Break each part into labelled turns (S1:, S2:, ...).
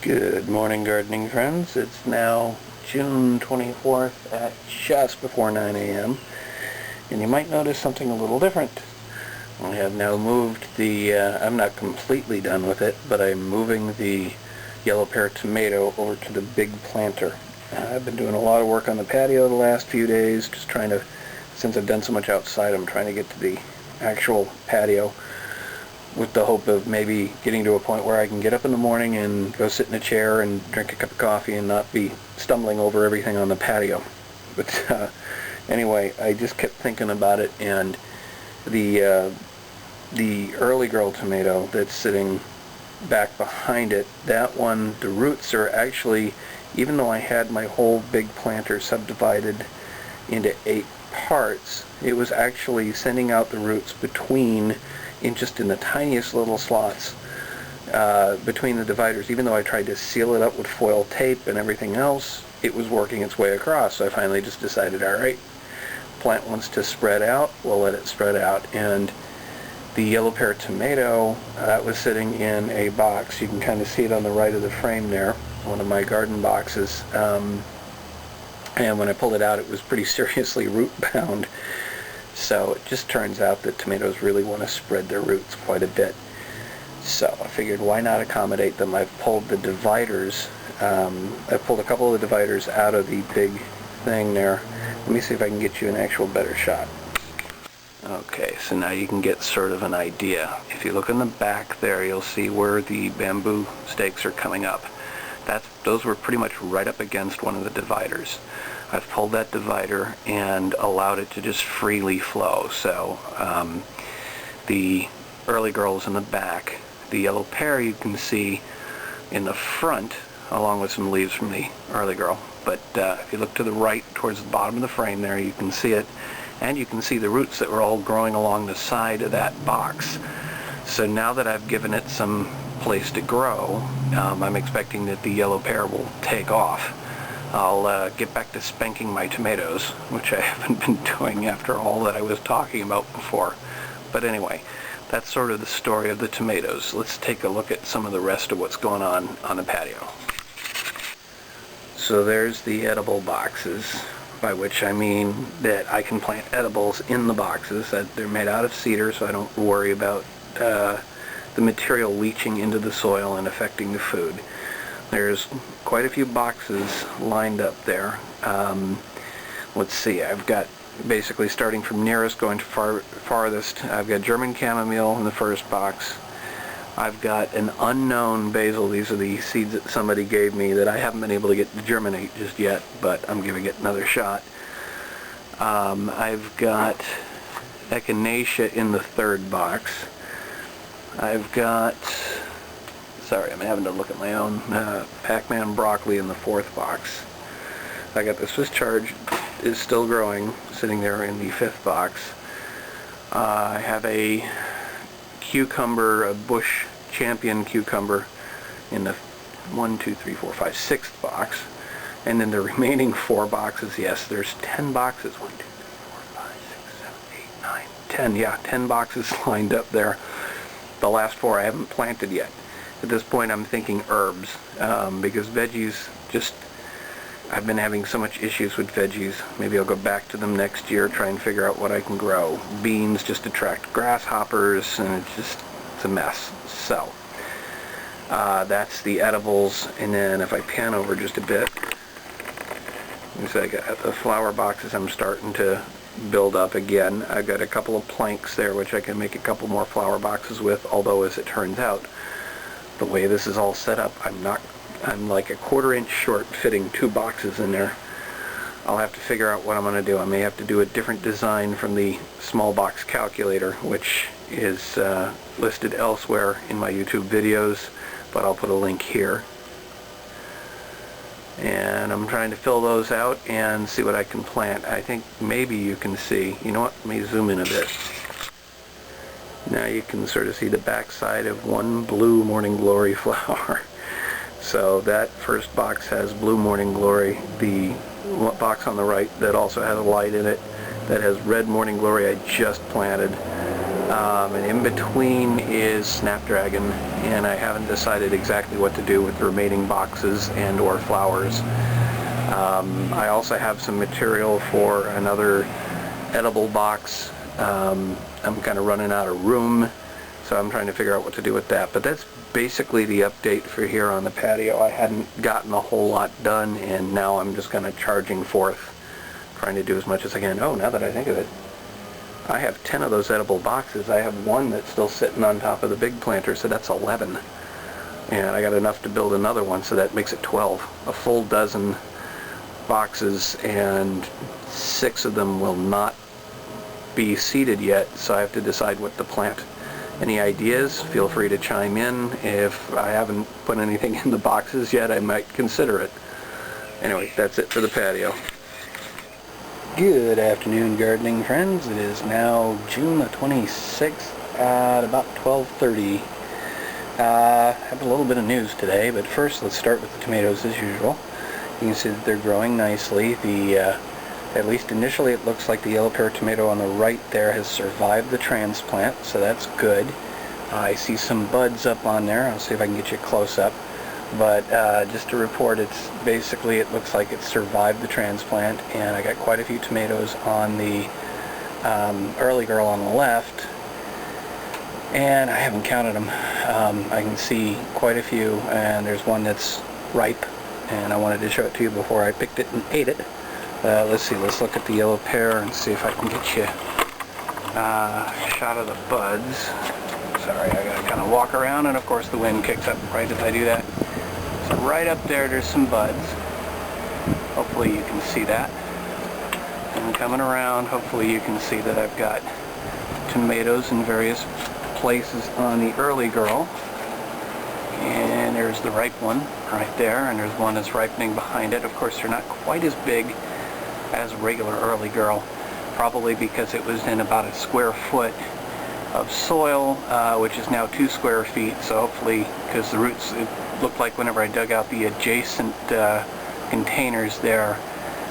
S1: Good morning, gardening friends. It's now June 24th at just before 9 a.m. and you might notice something a little different. I have now moved the, I'm not completely done with it, but I'm moving the yellow pear tomato over to the big planter. I've been doing a lot of work on the patio the last few days, just trying to, since I've done so much outside, I'm trying to get to the actual patio with the hope of maybe getting to a point where I can get up in the morning and go sit in a chair and drink a cup of coffee and not be stumbling over everything on the patio. But anyway, I just kept thinking about it, and the early girl tomato that's sitting back behind it, that one, the roots are actually, even though I had my whole big planter subdivided into 8 parts, it was actually sending out the roots between, just in the tiniest little slots between the dividers. Even though I tried to seal it up with foil tape and everything else, it was working its way across. So I finally just decided, alright, plant wants to spread out, we'll let it spread out. And the yellow pear tomato, that was sitting in a box. You can kind of see it on the right of the frame there, one of my garden boxes. And when I pulled it out, it was pretty seriously root bound. So it just turns out that tomatoes really want to spread their roots quite a bit. So I figured, why not accommodate them? I've pulled the dividers, I've pulled a couple of the dividers out of the big thing there. Let me see if I can get you an actual better shot. Okay, so now you can get sort of an idea. If you look in the back there, you'll see where the bamboo stakes are coming up. Those were pretty much right up against one of the dividers. I've pulled that divider and allowed it to just freely flow. So the early girls in the back, the yellow pear you can see in the front, along with some leaves from the early girl. But if you look to the right, towards the bottom of the frame there, you can see it, and you can see the roots that were all growing along the side of that box. So now that I've given it some place to grow, I'm expecting that the yellow pear will take off. I'll get back to spanking my tomatoes, which I haven't been doing after all that I was talking about before. But anyway, that's sort of the story of the tomatoes. Let's take a look at some of the rest of what's going on the patio. So there's the edible boxes, by which I mean that I can plant edibles in the boxes. That they're made out of cedar, so I don't worry about the material leaching into the soil and affecting the food. There's quite a few boxes lined up there. Let's see, I've got, basically starting from nearest going to farthest, I've got German chamomile in the first box. I've got an unknown basil. These are the seeds that somebody gave me that I haven't been able to get to germinate just yet, but I'm giving it another shot. I've got echinacea in the third box. I've got, sorry, I'm having to look at my own, Pac-Man broccoli in the fourth box. I got the Swiss Charge is still growing, sitting there in the fifth box. I have a cucumber, a bush champion cucumber in the 6th box. And then the remaining 4 boxes, yes, there's 10 boxes. 1, 2, 3, 4, 5, 6, 7, 8, 9, 10. Yeah, 10 boxes lined up there. The last 4 I haven't planted yet. At this point I'm thinking herbs, because veggies, just, I've been having so much issues with veggies. Maybe I'll go back to them next year, try and figure out what I can grow. Beans just attract grasshoppers, and it's a mess. So that's the edibles. And then if I pan over just a bit, so I got the flower boxes I'm starting to build up again. I've got a couple of planks there which I can make a couple more flower boxes with, although as it turns out, the way this is all set up, I'm like a 1/4 inch short fitting 2 boxes in there. I'll have to figure out what I'm going to do. I may have to do a different design from the small box calculator, which is listed elsewhere in my YouTube videos, but I'll put a link here. And I'm trying to fill those out and see what I can plant. I think maybe you can see, you know what, let me zoom in a bit. Now you can sort of see the backside of one blue morning glory flower. So that first box has blue morning glory. The box on the right that also has a light in it that has red morning glory I just planted. and in between is snapdragon, and I haven't decided exactly what to do with the remaining boxes and or flowers. I also have some material for another edible box. I'm kind of running out of room, so I'm trying to figure out what to do with that. But that's basically the update for here on the patio. I hadn't gotten a whole lot done, and now I'm just kind of charging forth, trying to do as much as I can. Oh, now that I think of it, I have 10 of those edible boxes. I have one that's still sitting on top of the big planter, so that's 11. And I got enough to build another one, so that makes it 12. A full dozen boxes, and 6 of them will not be seeded yet, so I have to decide what to plant. Any ideas? Feel free to chime in. If I haven't put anything in the boxes yet, I might consider it. Anyway, that's it for the patio. Good afternoon, gardening friends. It is now June the 26th at about 12:30. I have a little bit of news today, but first let's start with the tomatoes as usual. You can see that they're growing nicely. At least initially it looks like the yellow pear tomato on the right there has survived the transplant, so that's good. I see some buds up on there. I'll see if I can get you a close-up. But just to report, it's basically, it looks like it's survived the transplant, and I got quite a few tomatoes on the early girl on the left, and I haven't counted them. I can see quite a few, and there's one that's ripe, and I wanted to show it to you before I picked it and ate it. Let's see, let's look at the yellow pear and see if I can get you a shot of the buds. Sorry, I gotta kind of walk around, and of course the wind kicks up right as I do that. So right up there's some buds. Hopefully you can see that. And coming around, hopefully you can see that I've got tomatoes in various places on the early girl. And there's the ripe one right there, and there's one that's ripening behind it. Of course, they're not quite as big as regular early girl, probably because it was in about a square foot of soil, which is now 2 square feet. So hopefully, because the roots, it looked like whenever I dug out the adjacent containers there,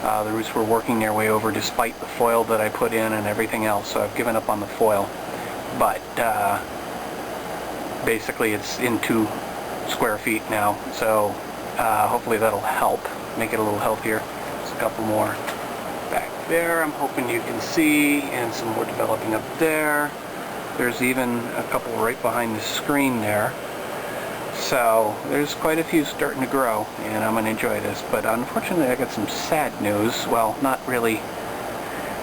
S1: the roots were working their way over despite the foil that I put in and everything else. So I've given up on the foil. But basically it's in 2 square feet now, so hopefully that'll help make it a little healthier. There's a couple more back there I'm hoping you can see, and some more developing up there. There's even a couple right behind the screen there. So there's quite a few starting to grow, and I'm going to enjoy this. But unfortunately I got some sad news. Well, not really.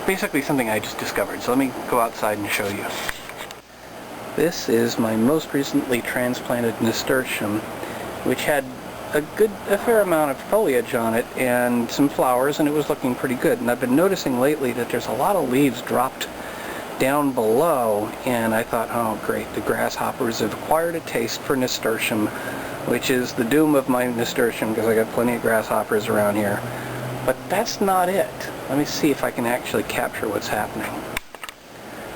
S1: Basically something I just discovered. So let me go outside and show you. This is my most recently transplanted nasturtium, which had a fair amount of foliage on it and some flowers, and it was looking pretty good. And I've been noticing lately that there's a lot of leaves dropped down below, and I thought, oh great, the grasshoppers have acquired a taste for nasturtium, which is the doom of my nasturtium because I got plenty of grasshoppers around here. But that's not it. Let me see if I can actually capture what's happening.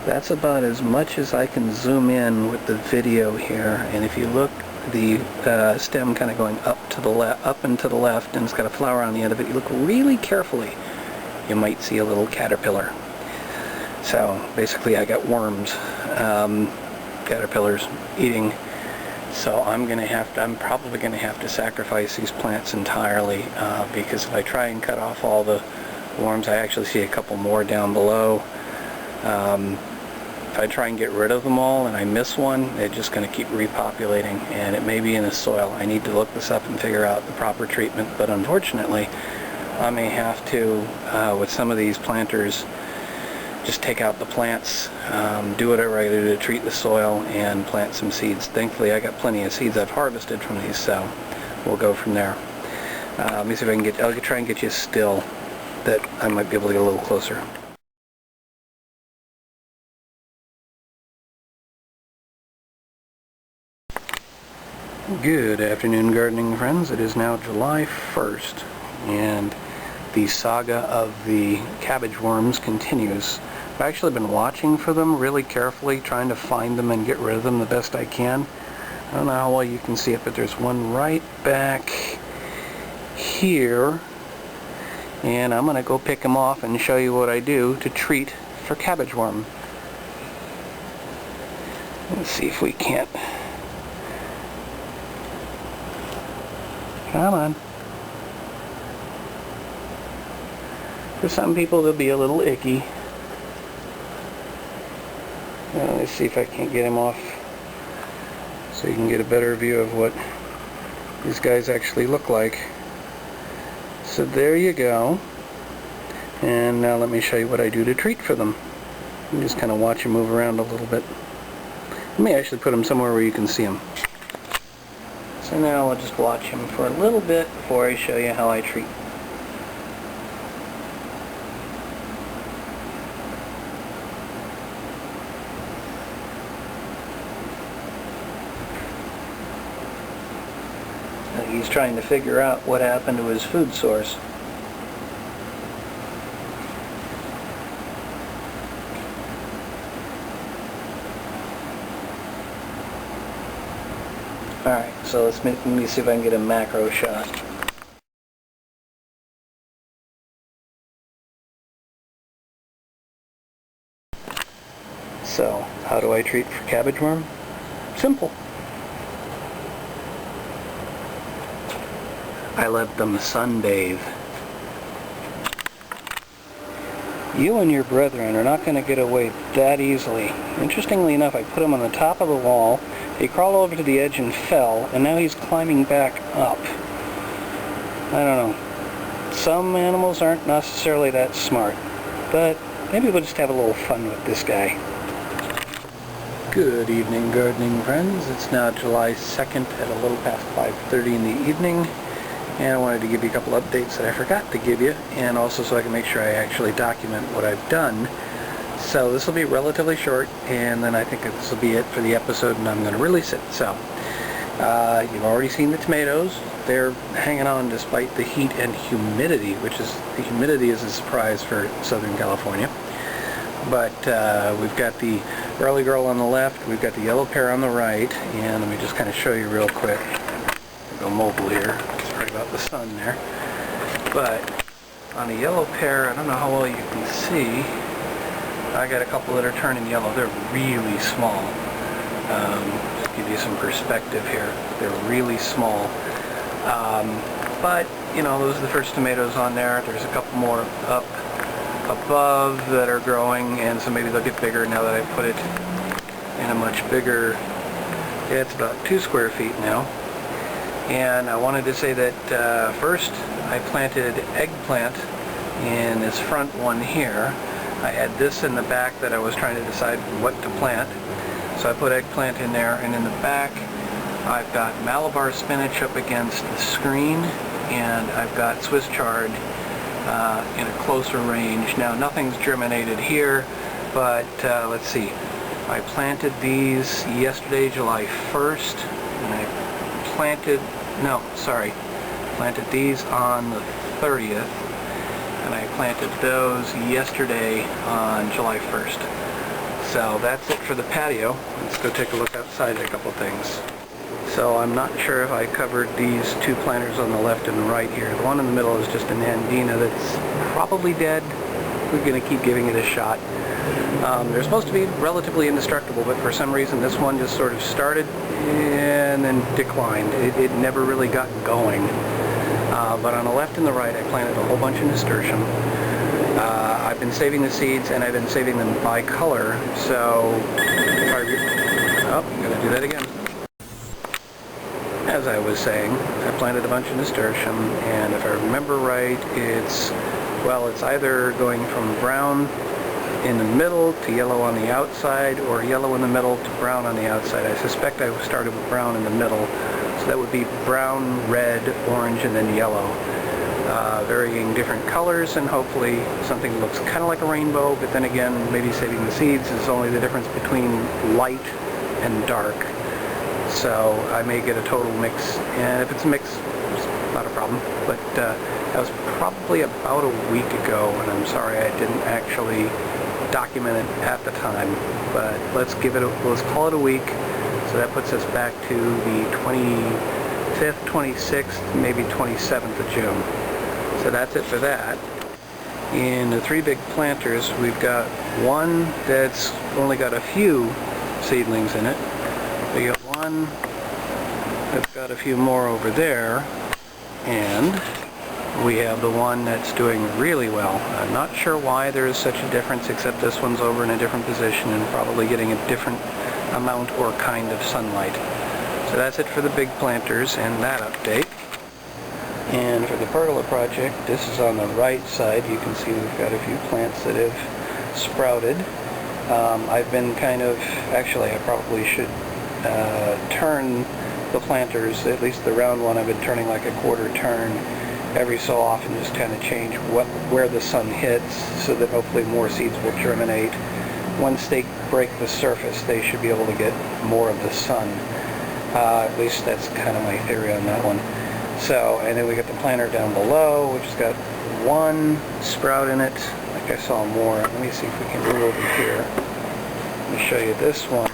S1: That's about as much as I can zoom in with the video here, and if you look, the stem kind of going up to the up and to the left, and it's got a flower on the end of it. You look really carefully, you might see a little caterpillar. So basically I got worms, caterpillars eating. So I'm probably going to have to sacrifice these plants entirely, because if I try and cut off all the worms, I actually see a couple more down below. If I try and get rid of them all and I miss one, they're just going to keep repopulating, and it may be in the soil. I need to look this up and figure out the proper treatment, but unfortunately I may have to, with some of these planters, just take out the plants, do whatever I do to treat the soil, and plant some seeds. Thankfully I got plenty of seeds I've harvested from these, so we'll go from there. Let me see if I can I'll try and get you a still that I might be able to get a little closer. Good afternoon, gardening friends. It is now July 1st, and the saga of the cabbage worms continues. I've actually been watching for them really carefully, trying to find them and get rid of them the best I can. I don't know how well you can see it, but there's one right back here, and I'm going to go pick them off and show you what I do to treat for cabbage worm. Let's see if we can't. Come on. For some people, they'll be a little icky. Let me see if I can't get him off so you can get a better view of what these guys actually look like. So there you go. And now let me show you what I do to treat for them. You just kind of watch him move around a little bit. Let me actually put him somewhere where you can see him. So now I'll just watch him for a little bit before I show you how I treat. He's trying to figure out what happened to his food source. Alright, so let me see if I can get a macro shot. So, how do I treat for cabbage worm? Simple. I let them sunbathe. You and your brethren are not going to get away that easily. Interestingly enough, I put him on the top of the wall. He crawled over to the edge and fell, and now he's climbing back up. I don't know. Some animals aren't necessarily that smart, but maybe we'll just have a little fun with this guy. Good evening, gardening friends. It's now July 2nd at a little past 5:30 in the evening. And I wanted to give you a couple updates that I forgot to give you, and also so I can make sure I actually document what I've done. So this will be relatively short, and then I think this will be it for the episode, and I'm going to release it. So, you've already seen the tomatoes. They're hanging on despite the heat and humidity, the humidity is a surprise for Southern California. But we've got the early girl on the left, we've got the yellow pear on the right, and let me just kind of show you real quick. I'll go mobile here. About the sun there, but on the yellow pear, I don't know how well you can see, I got a couple that are turning yellow. They're really small. Just give you some perspective here. They're really small, but you know, those are the first tomatoes on there. There's a couple more up above that are growing, and so maybe they'll get bigger now that I put it in a much bigger, yeah, it's about 2 square feet now. And I wanted to say that first I planted eggplant in this front one here. I had this in the back that I was trying to decide what to plant. So I put eggplant in there, and in the back I've got Malabar spinach up against the screen, and I've got Swiss chard in a closer range. Now nothing's germinated here, but let's see. I planted these yesterday, July 1st, and I planted these on the 30th, and I planted those yesterday on July 1st. So that's it for the patio. Let's go take a look outside at a couple things. So I'm not sure if I covered these 2 planters on the left and the right here. The one in the middle is just an Andina that's probably dead. We're going to keep giving it a shot. They're supposed to be relatively indestructible, but for some reason this one just sort of started and then declined. It never really got going. But on the left and the right I planted a whole bunch of nasturtium. I've been saving the seeds, and I've been saving them by color, so I'm going to do that again. As I was saying, I planted a bunch of nasturtium, and if I remember right, it's either going from brown in the middle to yellow on the outside, or yellow in the middle to brown on the outside. I suspect I started with brown in the middle, so that would be brown, red, orange, and then yellow. Varying different colors, and hopefully something that looks kind of like a rainbow, but then again, maybe saving the seeds is only the difference between light and dark. So I may get a total mix, and if it's a mix, it's not a problem. But that was probably about a week ago, and I'm sorry I didn't actually document it at the time. But let's call it a week. So that puts us back to the 25th, 26th, maybe 27th of June. So that's it for that. In the 3 big planters, we've got one that's only got a few seedlings in it. We got one, I've got a few more over there, and we have the one that's doing really well. I'm not sure why there is such a difference, except this one's over in a different position and probably getting a different amount or kind of sunlight. So that's it for the big planters and that update. And for the pergola project, this is on the right side. You can see we've got a few plants that have sprouted. I've been actually I probably should turn the planters, at least the round one, I've been turning like a quarter turn every so often, just kind of change where the sun hits so that hopefully more seeds will germinate. Once they break the surface, they should be able to get more of the sun. At least that's kind of my theory on that one. So, and then we got the planter down below, which has got one sprout in it. Like I saw more. Let me see if we can move over here. Let me show you this one.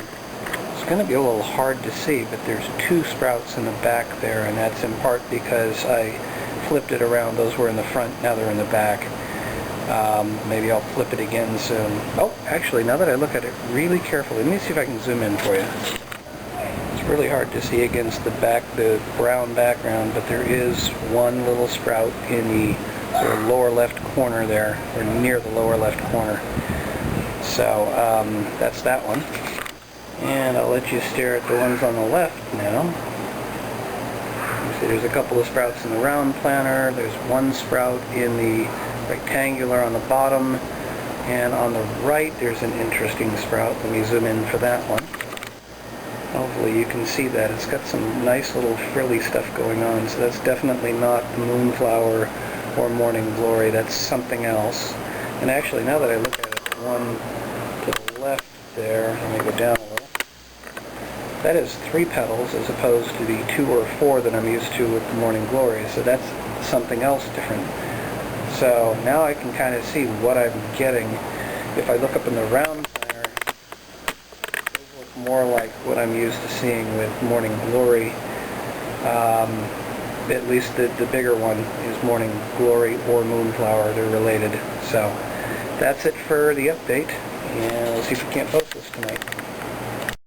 S1: It's going to be a little hard to see, but there's two sprouts in the back there, and that's in part because I flipped it around. Those were in the front, now they're in the back. Maybe I'll flip it again soon. Oh, actually, now that I look at it really carefully, let me see if I can zoom in for you. It's really hard to see against the brown background, but there is one little sprout in the sort of lower left corner there, or near the lower left corner. So that's that one. And I'll let you stare at the ones on the left now. You see there's a couple of sprouts in the round planter. There's one sprout in the rectangular on the bottom. And on the right there's an interesting sprout. Let me zoom in for that one. Hopefully you can see that. It's got some nice little frilly stuff going on. So that's definitely not the moonflower or morning glory. That's something else. And actually, now that I look at it, the one to the left there, let me go down a little. That is 3 petals as opposed to the 2 or 4 that I'm used to with the morning glory. So that's something else different. So now I can kind of see what I'm getting. If I look up in the round planter, those look more like what I'm used to seeing with morning glory. At least the bigger one is morning glory or moonflower. They're related. So that's it for the update, and we'll see if we can't post this tonight.